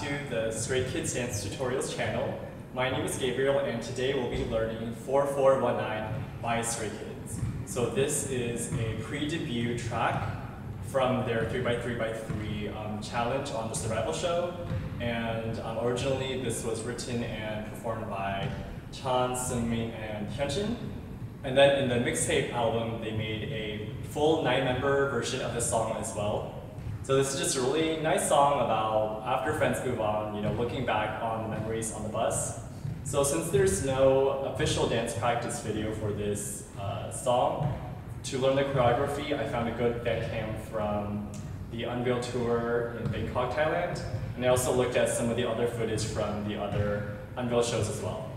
to the Stray Kids Dance Tutorials channel. My name is Gabriel and today we'll be learning 4419 by Stray Kids. So this is a pre-debut track from their 3x3x3 challenge on the Survival Show. And originally this was written and performed by Chan, Seungmin, and Hyunjin. And then in the mixtape album, they made a full 9-member version of the song as well. So this is just a really nice song about after friends move on, looking back on the memories on the bus. So since there's no official dance practice video for this song, to learn the choreography, I found a good fan cam from the Unveil tour in Bangkok, Thailand. And I also looked at some of the other footage from the other Unveil shows as well.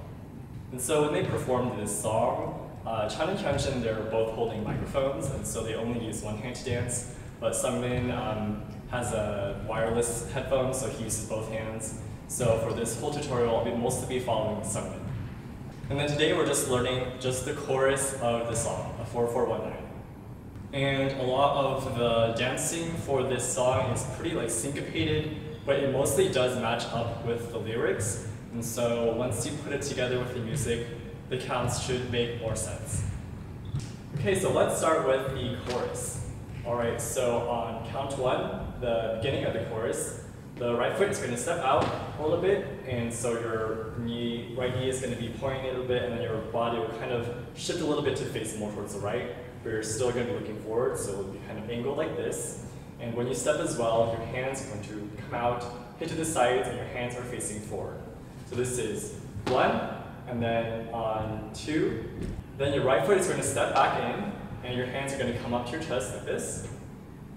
And so when they performed this song, Chan and Hyunjin, they're both holding microphones, and so they only use one hand to dance. But Seungmin has a wireless headphone, so he uses both hands. So for this whole tutorial, I'll mostly be following Seungmin. And then today we're just learning just the chorus of the song, 4419. And a lot of the dancing for this song is pretty syncopated, but it mostly does match up with the lyrics. And so once you put it together with the music, the counts should make more sense. Okay, so let's start with the chorus. Alright, so on count 1, the beginning of the chorus, the right foot is going to step out a little bit, and so your right knee is going to be pointing a little bit, and then your body will kind of shift a little bit to face more towards the right, but you're still going to be looking forward, so it'll be kind of angled like this. And when you step as well, your hands are going to come out, hit to the sides, and your hands are facing forward. So this is 1, and then on 2, then your right foot is going to step back in, and your hands are going to come up to your chest like this.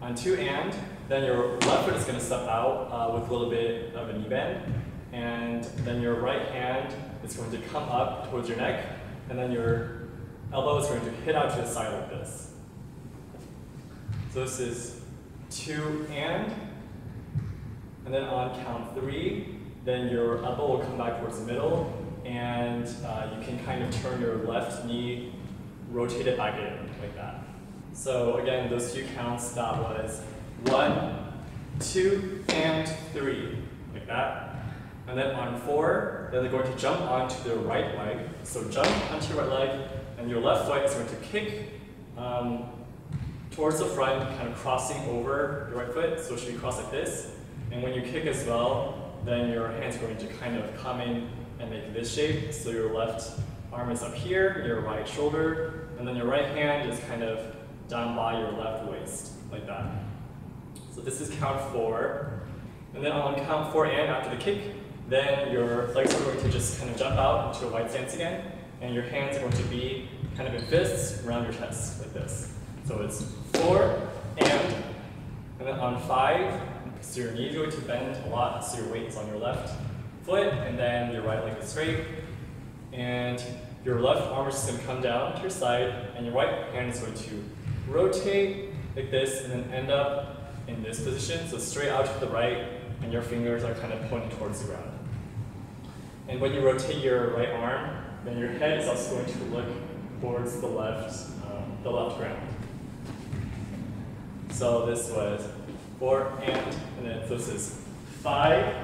On 2 and, then your left foot is going to step out with a little bit of a knee bend, and then your right hand is going to come up towards your neck, and then your elbow is going to hit out to the side like this. So this is 2 and then on count 3, then your elbow will come back towards the middle, and you can kind of turn your left knee, rotate it back in, like that. So again, those 2 counts, that was 1, 2, and 3, like that. And then on 4, then they're going to jump onto their right leg. So jump onto your right leg, and your left foot is going to kick towards the front, kind of crossing over your right foot, so it should be crossed like this. And when you kick as well, then your hand's going to kind of come in and make this shape. So your left arm is up here, your right shoulder, and then your right hand is kind of down by your left waist, like that. So this is count 4. And then on count 4 and after the kick, then your legs are going to just kind of jump out into a wide stance again, and your hands are going to be kind of in fists around your chest, like this. So it's 4 and then on 5, so your knee is going to bend a lot, so your weight is on your left foot, and then your right leg is straight, and your left arm is just going to come down to your side, and your right hand is going to rotate like this, and then end up in this position, so straight out to the right, and your fingers are kind of pointing towards the ground. And when you rotate your right arm, then your head is also going to look towards the left ground. So this was 4 and then so this is 5,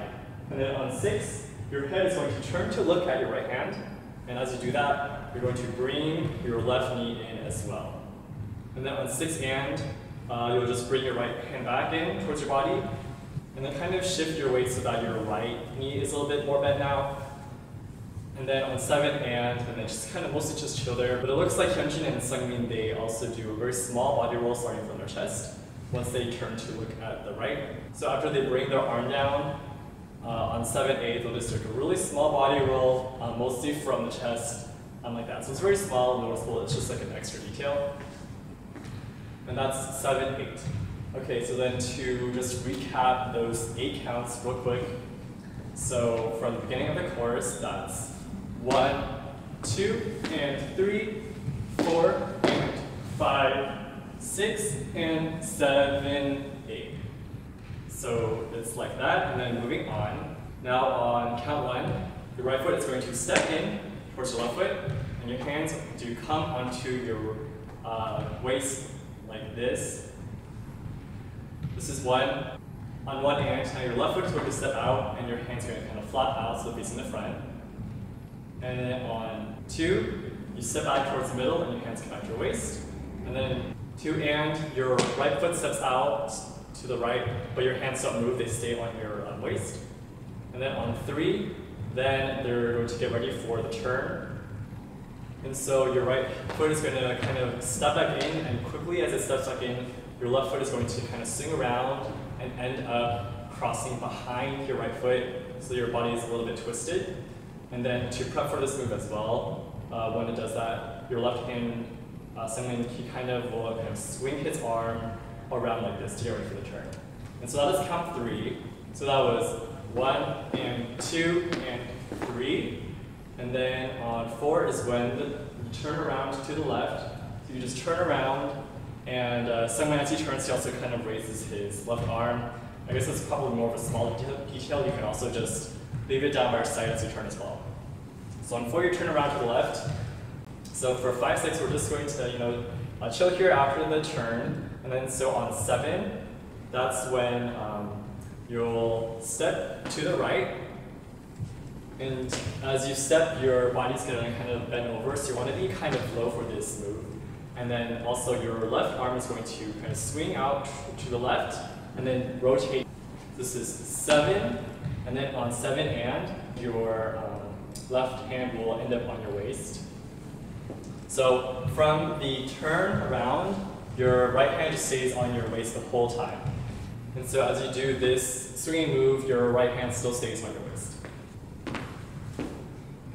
and then on 6, your head is going to turn to look at your right hand, and as you do that, you're going to bring your left knee in as well. And then on 6 and, you'll just bring your right hand back in towards your body, and then kind of shift your weight so that your right knee is a little bit more bent now. And then on 7 and then just kind of mostly just chill there. But it looks like Hyunjin and Seungmin, they also do a very small body roll starting from their chest once they turn to look at the right. So after they bring their arm down, on 7/8, they'll just do a really small body roll, mostly from the chest, like that. So it's very small, noticeable, it's just like an extra detail. And that's 7/8. Okay, so then to just recap those 8 counts real quick. So from the beginning of the chorus, that's 1, 2, and 3, 4, and 5, 6, and 7, 8. So it's like that, and then moving on. Now on count 1, your right foot is going to step in towards your left foot, and your hands do come onto your waist like this. This is 1, on one hand, now your left foot is going to step out and your hands are going to kind of flap out, so facing the front. And then on 2, you step back towards the middle and your hands come back to your waist. And then 2 and your right foot steps out to the right, but your hands don't move, they stay on your waist. And then on 3, then they're going to get ready for the turn. And so your right foot is going to kind of step back in, and quickly as it steps back in, your left foot is going to kind of swing around and end up crossing behind your right foot, so your body is a little bit twisted. And then to prep for this move as well, when it does that, your left hand, he kind of will kind of swing his arm around like this to get ready for the turn. And so that is count 3. So that was 1 and 2 and 3. And then on 4 is when you turn around to the left. So you just turn around, and as he turns, he also kind of raises his left arm. I guess that's probably more of a small detail. You can also just leave it down by your side as you turn as well. So on 4, you turn around to the left. So for 5, 6, we're just going to, chill here after the turn. And then so on 7, that's when you'll step to the right. And as you step, your body's going to kind of bend over, so you want to be kind of low for this move. And then also your left arm is going to kind of swing out to the left and then rotate. This is 7, and then on 7 and your left hand will end up on your waist. So from the turn around, your right hand just stays on your waist the whole time. And so as you do this swinging move, your right hand still stays on your waist.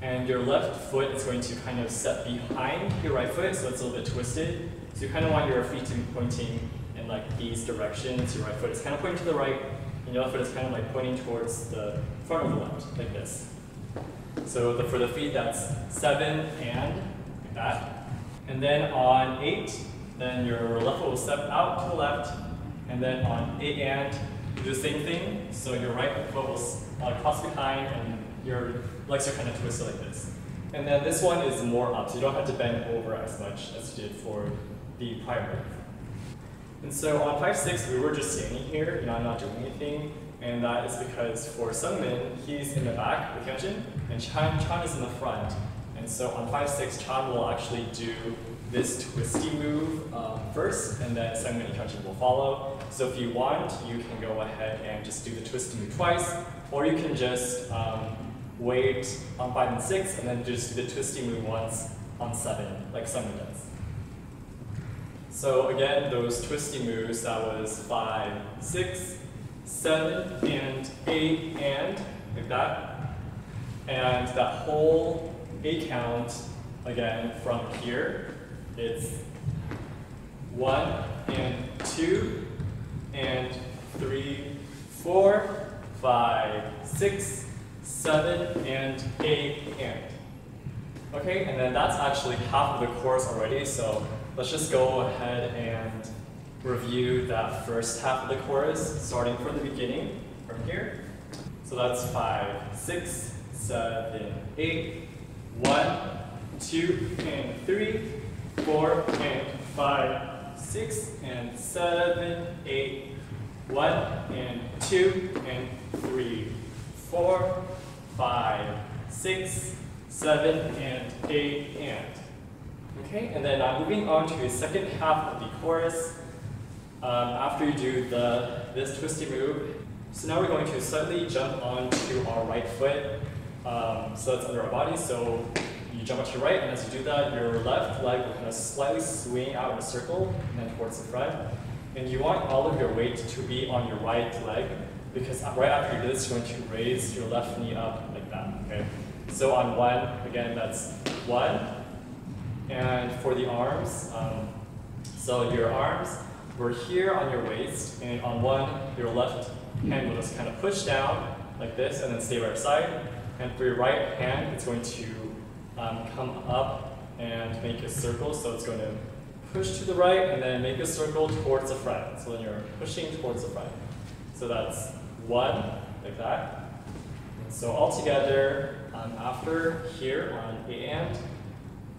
And your left foot is going to kind of step behind your right foot, so it's a little bit twisted. So you kind of want your feet to be pointing in like these directions. Your right foot is kind of pointing to the right, and your left foot is kind of like pointing towards the front of the left, like this. So for the feet, that's 7 and like that. And then on 8, then your left foot will step out to the left. And then on 8 and, you do the same thing. So your right foot will cross behind, and your legs are kind of twisted like this. And then this one is more up, so you don't have to bend over as much as you did for the prior move. And so on 5, 6, we were just standing here, not doing anything. And that is because for Sungmin, he's in the back with Hyunjin, and Chan is in the front. And so on 5, 6, Chan will actually do this twisty move first, and then Sungmin and Hyunjin will follow. So if you want, you can go ahead and just do the twisty move twice, or you can just wait on 5 and 6, and then just do the twisty move once on 7, like Sungmin does. So again, those twisty moves, that was 5, 6, 7, and 8, and like that. And that whole 8 count, again, from here, it's 1 and 2 and 3, 4, 5, 6, 7, and 8, and. Okay, and then that's actually half of the chorus already, so let's just go ahead and review that first half of the chorus, starting from the beginning, from here. So that's 5, 6, 7, 8, 1, 2, and 3, 4, and 5, 6, and 7, 8, 1, and 2, and 3, 4, 5, 6, 7, and 8, and. Okay, and then moving on to the second half of the chorus. After you do this twisty move, so now we're going to slightly jump onto our right foot. So that's under our body, so you jump onto your right, and as you do that, your left leg will kind of slightly swing out in a circle and then towards the front. And you want all of your weight to be on your right leg, because right after you do this, you're going to raise your left knee up like that, okay? So on 1, again, that's 1. And for the arms, so your arms were here on your waist, and on 1, your left hand will just kind of push down like this and then stay by your side. And for your right hand, it's going to come up and make a circle, so it's going to push to the right and then make a circle towards the front. So then you're pushing towards the front. So that's 1, like that. And so all together, after here on A and,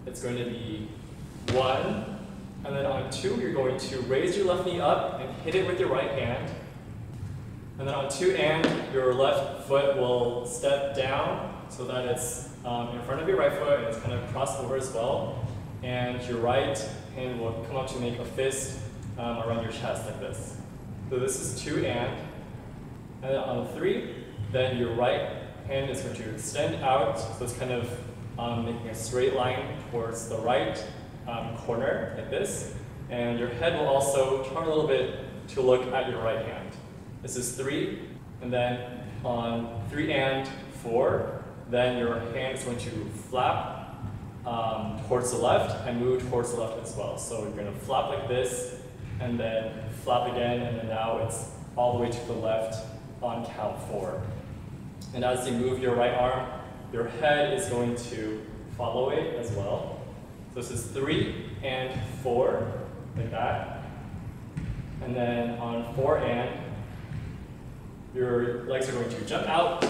it's going to be 1, and then on 2, you're going to raise your left knee up and hit it with your right hand. And then on 2 and, your left foot will step down so that it's in front of your right foot and it's kind of crossed over as well. And your right hand will come up to make a fist around your chest like this. So this is 2 and then on 3, then your right hand is going to extend out, so it's kind of making a straight line towards the right corner like this. And your head will also turn a little bit to look at your right hand. This is 3, and then on 3 and 4, then your hand is going to flap towards the left and move towards the left as well. So you're going to flap like this, and then flap again, and then now it's all the way to the left on count 4. And as you move your right arm, your head is going to follow it as well. So this is 3 and 4, like that. And then on 4 and, your legs are going to jump out.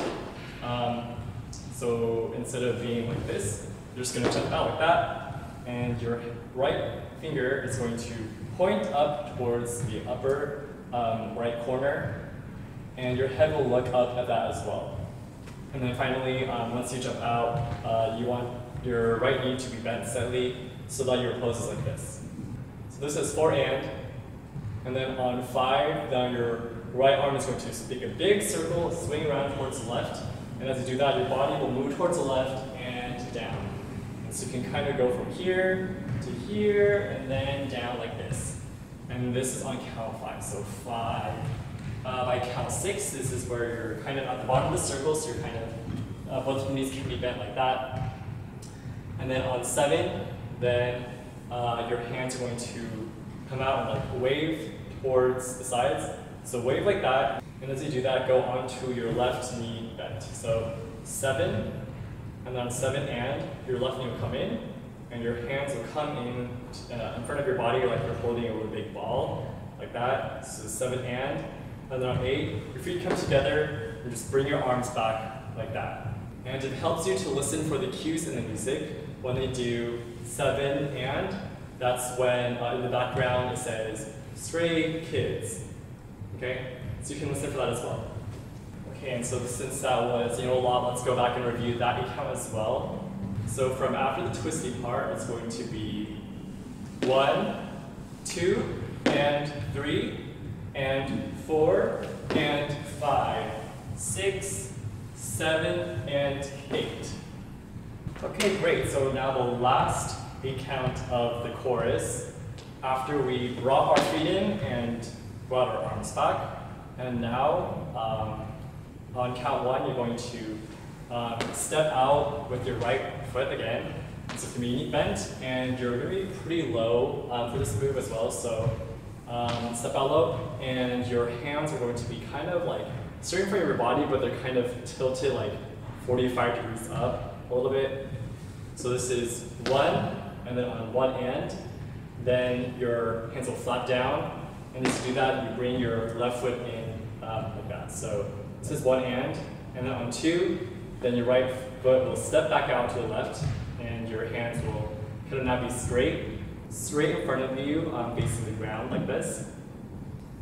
So instead of being like this, you're just going to jump out like that. And your right finger is going to point up towards the upper right corner. And your head will look up at that as well. And then finally, once you jump out, you want your right knee to be bent slightly so that your pose is like this. So this is 4 and then on 5, then your right arm is going to make a big circle, swing around towards the left. And as you do that, your body will move towards the left and down. And so you can kind of go from here to here and then down like this. And this is on count 5, so 5. By count 6, this is where you're kind of at the bottom of the circle, so you're kind of, both knees can be bent like that. And then on 7, then your hands are going to come out and like wave towards the sides. So wave like that, and as you do that, go onto your left knee bent. So 7, and then on 7 and, your left knee will come in, and your hands will come in front of your body like you're holding a really big ball, like that. So 7 and then on 8, your feet come together, and just bring your arms back like that. And it helps you to listen for the cues in the music. When they do 7 and, that's when in the background it says, "Stray Kids." Okay, so you can listen for that as well. Okay, and so since that was a lot, let's go back and review that count as well. So from after the twisty part, it's going to be 1, 2, and 3, and 4, and 5, 6, 7, and 8. Okay, great. So now the last 8 count of the chorus, after we brought our feet in and brought our arms back, and now on count 1, you're going to step out with your right foot again. So it's going to be knee bent, and you're going to be pretty low for this move as well. So step out low, and your hands are going to be kind of like straight in front of your body, but they're kind of tilted like 45 degrees up a little bit. So this is 1, and then on 1 and, then your hands will flap down. And as you do that, you bring your left foot in like that. So this is 1 and then on 2, then your right foot will step back out to the left, and your hands will kind of now be straight in front of you, facing the ground like this.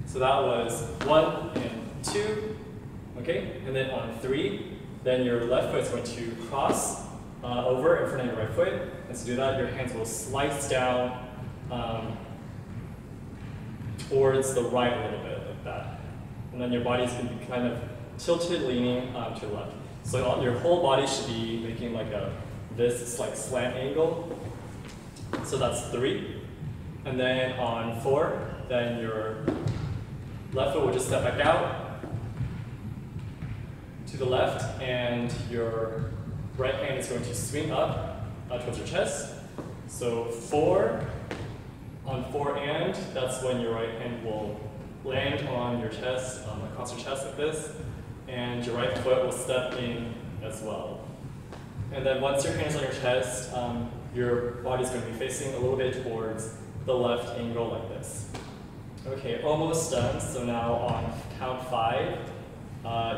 So that was 1 and 2, okay? And then on 3, then your left foot is going to cross over in front of your right foot. And to do that, your hands will slice down towards the right a little bit, like that. And then your body's going to be kind of tilted, leaning to the left. So your whole body should be making like this like slant angle. So that's 3. And then on 4, then your left foot will just step back out to the left, and your right hand is going to swing up towards your chest. So 4, on 4 and, that's when your right hand will land on your chest, across your chest like this, and your right foot will step in as well. And then once your hand is on your chest, your body's going to be facing a little bit towards the left angle like this. Okay, almost done. So now on count 5,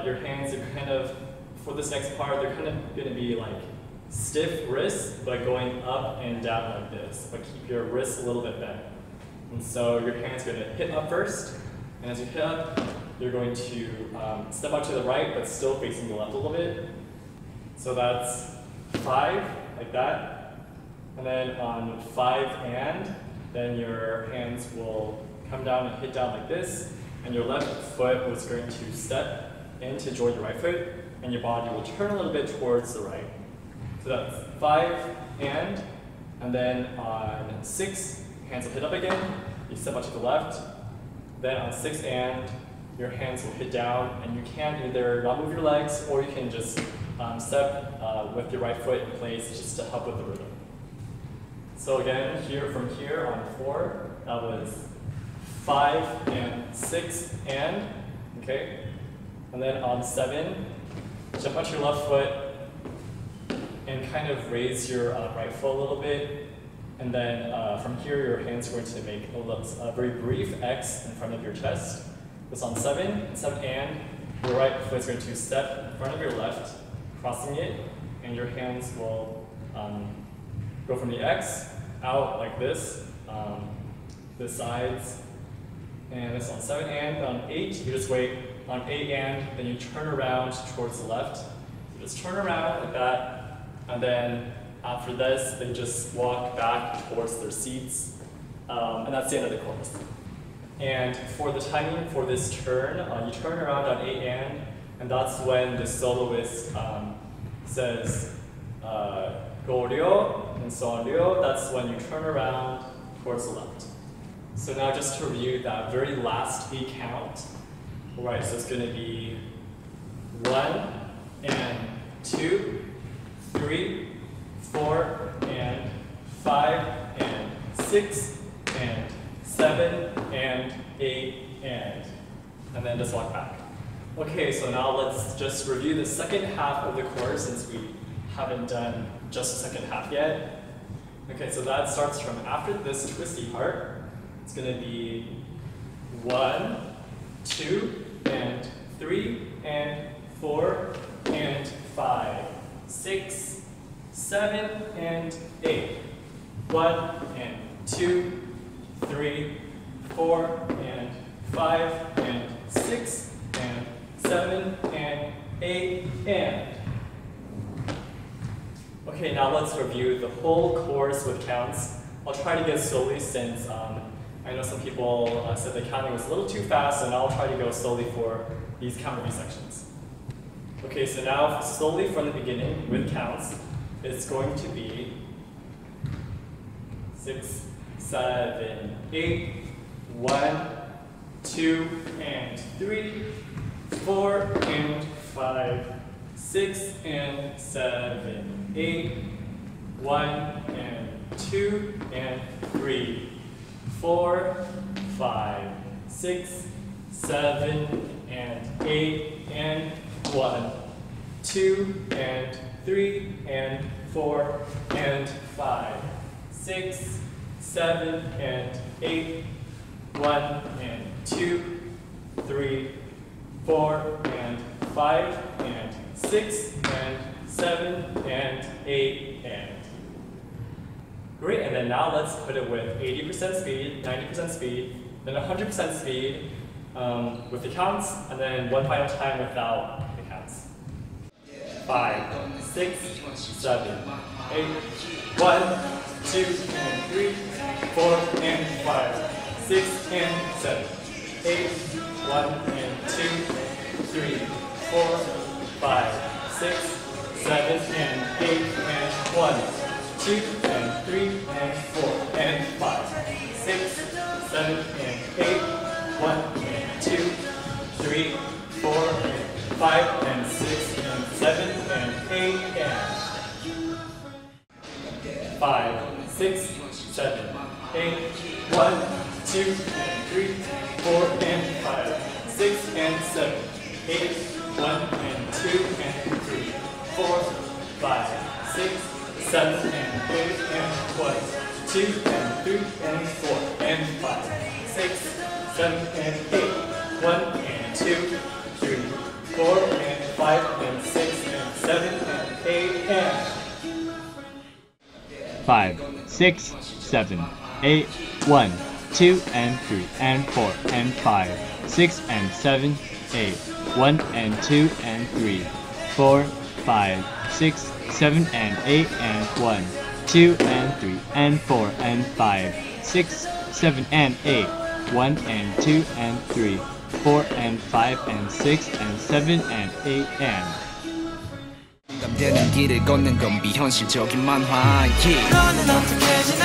your hands are kind of, for this next part, they're kind of going to be like stiff wrists, but going up and down like this. But keep your wrists a little bit bent. And so your hand's going to hit up first, and as you hit up, you're going to step out to the right, but still facing the left a little bit. So that's 5, like that. And then on 5 and, then your hands will come down and hit down like this, and your left foot was going to step in to join your right foot, and your body will turn a little bit towards the right. So that's 5 and then on 6, hands will hit up again, you step out to the left. Then on 6 and, your hands will hit down, and you can either not move your legs, or you can just step with your right foot in place just to help with the rhythm. So again, from here on 4, that was 5 and 6 and, okay? And then on 7, jump out your left foot and kind of raise your right foot a little bit. And then from here, your hands are going to make a very brief X in front of your chest. This on 7 and, your right foot is going to step in front of your left, crossing it, and your hands will go from the X out like this, the sides, and this on 7 and. On 8, you just wait. On 8 and, then you turn around towards the left. You just turn around like that, and then after this, they just walk back towards their seats, and that's the end of the chorus. And for the timing for this turn, you turn around on 8 and that's when the soloist says go ryo and so ryo. That's when you turn around towards the left. So now just to review that very last beat count. All right, so it's going to be 1 and 2, 3, 4 and 5 and 6 and 7 and 8 and then just walk back. Okay, so now let's just review the second half of the chorus since we haven't done just the second half yet. Okay, so that starts from after this twisty part. It's going to be 1, 2 and 3 and 4 and 5, 6, 7 and 8. 1 and 2, 3, 4 and 5 and 6 and 7 and 8 and. Okay, now let's review the whole chorus with counts. I'll try to go slowly since I know some people said the counting was a little too fast, and I'll try to go slowly for these count review sections. Okay, so now slowly from the beginning with counts, it's going to be 6, 7, 8, 1, 2 and 3, 4 and 5, 6 and 7, 8, 1 and 2 and 3, 4, 5, 6, 7 and 8 and 1, 2 and 3 and 4 and 5, 6, 7 and 8, 1 and 2, 3, 4 and 5 and 6 and 7 and 8 and. Great, and then now let's put it with 80% speed, 90% speed, then 100% speed with the counts, and then one final time without the counts. 5, 6, 7, 8, 1, 2 and 3, 4 and 5, 6 and 7, 8, 1 and 2, 3, 4, 5, 6, 7 and 8 and 1, 2 and 3 and 4 and 5, 6, 7 and 8, 1 and 2, 3, 4 and 5 and 6 and 7 and 8 and 5, 6, 7, 8, 1, 2 and 3, 4 and 5, 6 and 7, 8, 1 and 2 and 3, 4, 5, 6, 7 and 8 and 1, 2 and 3 and 4 and 5, 6, 7 and 8, 1 and 2, 3, 4 and 5 and 6 and 7 and 8 and 5, 6, 7, 8, 1, 2 and 3 and 4 and 5, 6 and 7, 8, 1 and 2 and 3, 4, 5, 6, 7 and 8 and 1, 2 and 3 and 4 and 5, 6, 7 and 8, 1 and 2 and 3, 4 and 5 and 6 and 7 and 8 and 감되는 길을 걷는 건 비현실적인 만화. 너는 어떻게 지내?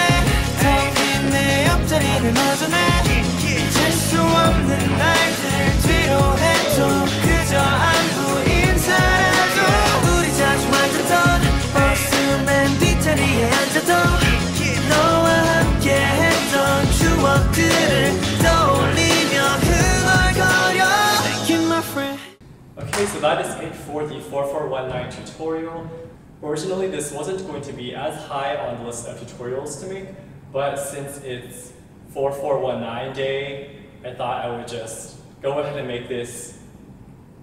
텅 빈 내 옆자리를 마주내. 잊을 수 없는 날들 뒤로 해줘. 그저 안부 인사라도. 우리 자주 만졌던 버스 맨 뒷자리에 앉아도 너와 함께 했던 추억들을 떠올리며 흥얼거려. Thank you my friend. Okay, so that is it for the 4419 tutorial. Originally, this wasn't going to be as high on the list of tutorials to make, but since it's 4419 day, I thought I would just go ahead and make this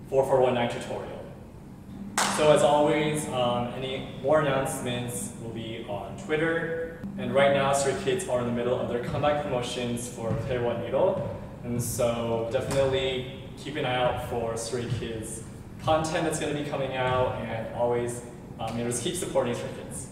4419 tutorial. So as always, any more announcements will be on Twitter. And right now, Stray Kids are in the middle of their comeback promotions for Player One Needle. And so definitely keep an eye out for Stray Kids content that's going to be coming out, and always just keep supporting Stray Kids.